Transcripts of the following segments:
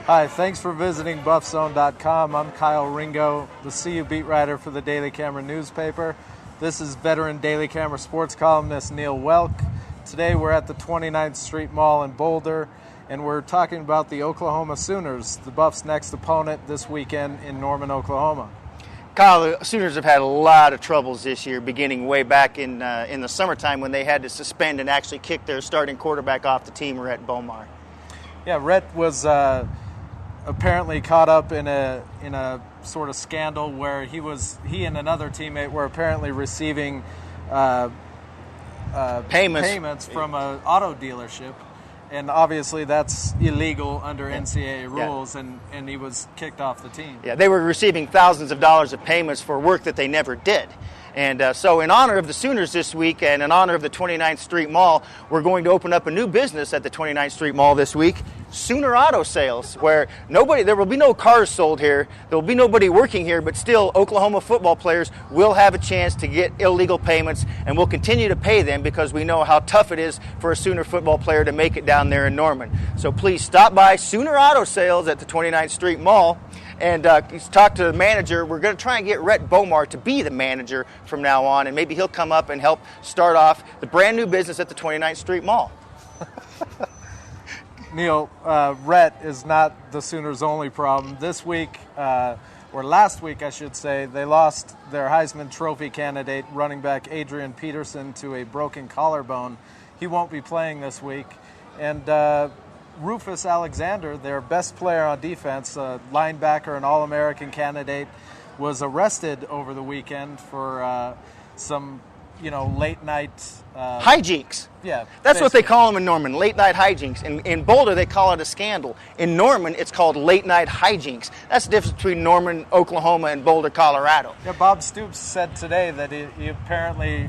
Hi, thanks for visiting Buffzone.com. I'm Kyle Ringo, the CU beat writer for the Daily Camera newspaper. This is veteran Daily Camera sports columnist Neil Welk. Today we're at the 29th Street Mall in Boulder, and we're talking about the Oklahoma Sooners, the Buffs' next opponent this weekend in Norman, Oklahoma. Kyle, the Sooners have had a lot of troubles this year, beginning way back in the summertime when they had to suspend and actually kick their starting quarterback off the team, Rhett Bomar. Yeah, Rhett was apparently caught up in a sort of scandal where he and another teammate were apparently receiving payments from an auto dealership. And obviously that's illegal under NCAA rules, and he was kicked off the team. Yeah, they were receiving thousands of dollars of payments for work that they never did. And so in honor of the Sooners this week and in honor of the 29th Street Mall, we're going to open up a new business at the 29th Street Mall this week, Sooner Auto Sales, where there will be no cars sold here, there will be nobody working here, but still Oklahoma football players will have a chance to get illegal payments, and we'll continue to pay them because we know how tough it is for a Sooner football player to make it down there in Norman. So please stop by Sooner Auto Sales at the 29th Street Mall and talk to the manager. We're going to try and get Rhett Bomar to be the manager from now on, and maybe he'll come up and help start off the brand new business at the 29th Street Mall. Neil, Rhett is not the Sooners' only problem. This week, or last week I should say, they lost their Heisman Trophy candidate, running back Adrian Peterson, to a broken collarbone. He won't be playing this week. And Rufus Alexander, their best player on defense, a linebacker, an All-American candidate, was arrested over the weekend for some, late night hijinks. Yeah, that's what they call them in Norman, late night hijinks. In Boulder, they call it a scandal. In Norman, it's called late night hijinks. That's the difference between Norman, Oklahoma, and Boulder, Colorado. Yeah, Bob Stoops said today that he apparently,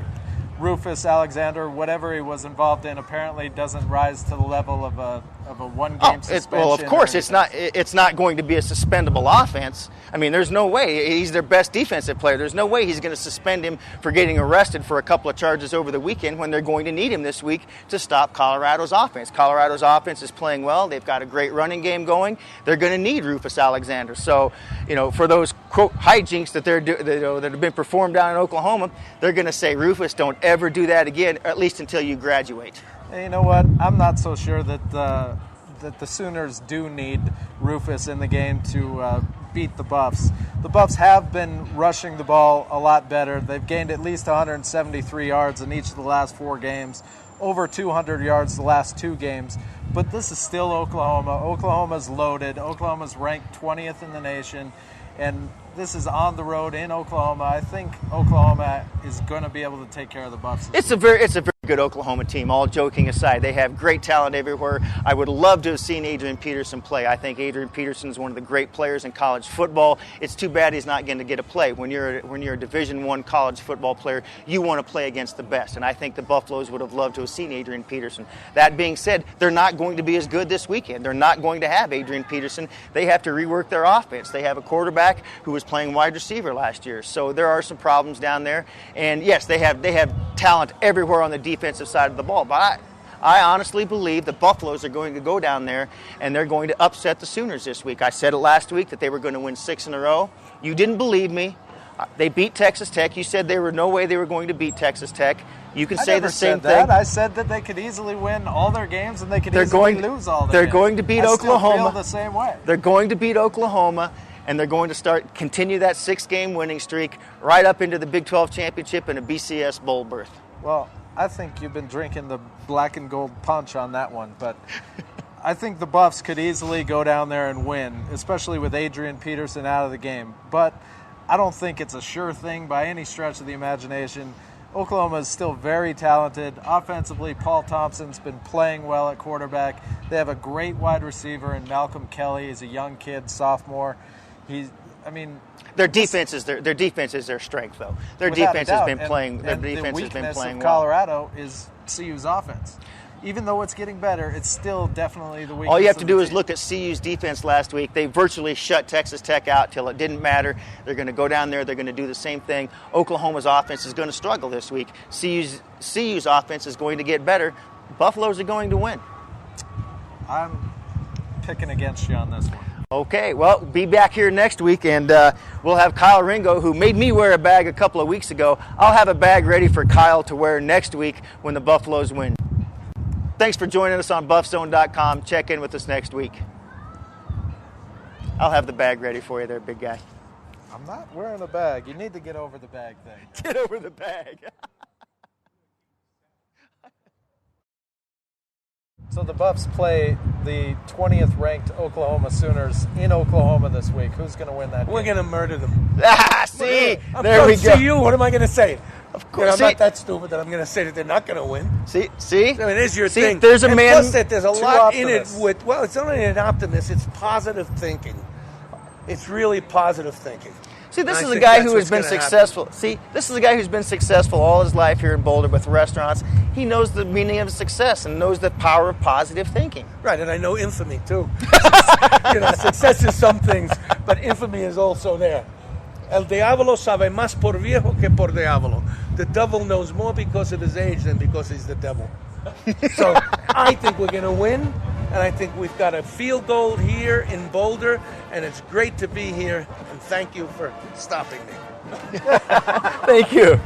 Rufus Alexander, whatever he was involved in, apparently doesn't rise to the level of a one-game suspension. Well, of course, it's not going to be a suspendable offense. I mean, there's no way. He's their best defensive player. There's no way he's going to suspend him for getting arrested for a couple of charges over the weekend when they're going to need him this week to stop Colorado's offense. Colorado's offense is playing well. They've got a great running game going. They're going to need Rufus Alexander. So, for those, quote, hijinks that that have been performed down in Oklahoma, they're going to say, Rufus, don't ever do that again, at least until you graduate. Hey, you know what? I'm not so sure that the Sooners do need Rufus in the game to beat the Buffs. The Buffs have been rushing the ball a lot better. They've gained at least 173 yards in each of the last 4 games, over 200 yards the last 2 games. But this is still Oklahoma. Oklahoma's loaded. Oklahoma's ranked 20th in the nation, and this is on the road in Oklahoma. I think Oklahoma is going to be able to take care of the Buffs. It's a very good Oklahoma team, all joking aside. They have great talent everywhere. I would love to have seen Adrian Peterson play. I think Adrian Peterson is one of the great players in college football. It's too bad he's not going to get a play. When you're a Division I college football player, you want to play against the best, and I think the Buffaloes would have loved to have seen Adrian Peterson. That being said, they're not going to be as good this weekend. They're not going to have Adrian Peterson. They have to rework their offense. They have a quarterback who was playing wide receiver last year, so there are some problems down there. And yes, they have talent everywhere on the defensive side of the ball, but I honestly believe the Buffaloes are going to go down there and they're going to upset the Sooners this week. I said it last week that they were going to win 6 in a row. You didn't believe me. They beat Texas Tech. You said there were no way they were going to beat Texas Tech. You can say the same thing. I said that they could easily win all their games and they could easily lose all their games. They're going to beat Oklahoma. I still feel the same way. They're going to beat Oklahoma, and they're going to continue that 6-game winning streak right up into the Big 12 championship and a BCS bowl berth. Well, I think you've been drinking the black and gold punch on that one, but I think the Buffs could easily go down there and win, especially with Adrian Peterson out of the game. But I don't think it's a sure thing by any stretch of the imagination. Oklahoma is still very talented. Offensively, Paul Thompson's been playing well at quarterback. They have a great wide receiver in Malcolm Kelly. He's a young kid, sophomore. Their defense is their strength, though. Their defense has been playing. Their defense has been playing well. The weakness of Colorado is CU's offense. Even though it's getting better, it's still definitely the weakness. All you have to do is team. look at CU's defense last week. They virtually shut Texas Tech out till it didn't matter. They're going to go down there. They're going to do the same thing. Oklahoma's offense is going to struggle this week. CU's offense is going to get better. Buffaloes are going to win. I'm picking against you on this one. Okay, well, be back here next week, and we'll have Kyle Ringo, who made me wear a bag a couple of weeks ago. I'll have a bag ready for Kyle to wear next week when the Buffaloes win. Thanks for joining us on Buffzone.com. Check in with us next week. I'll have the bag ready for you there, big guy. I'm not wearing a bag. You need to get over the bag thing. Get over the bag. So the Buffs play the 20th ranked Oklahoma Sooners in Oklahoma this week. Who's going to win that game? We're going to murder them. See? I'm There we go. See you. What am I going to say? Of course. I'm not that stupid that I'm going to say that they're not going to win. See? I mean, it is your See, thing. there's a and man. Plus, that there's a lot optimists. in it with. Well, it's not only an optimist. It's positive thinking. It's really positive thinking. See, this And is I a think guy that's who has what's been gonna happen. successful. See, this is a guy who's been successful all his life here in Boulder with restaurants. He knows the meaning of success and knows the power of positive thinking. Right, and I know infamy too. Success is some things, but infamy is also there. El diablo sabe más por viejo que por diablo. The devil knows more because of his age than because he's the devil. So I think we're going to win, and I think we've got a field goal here in Boulder, and it's great to be here, and thank you for stopping me. Thank you.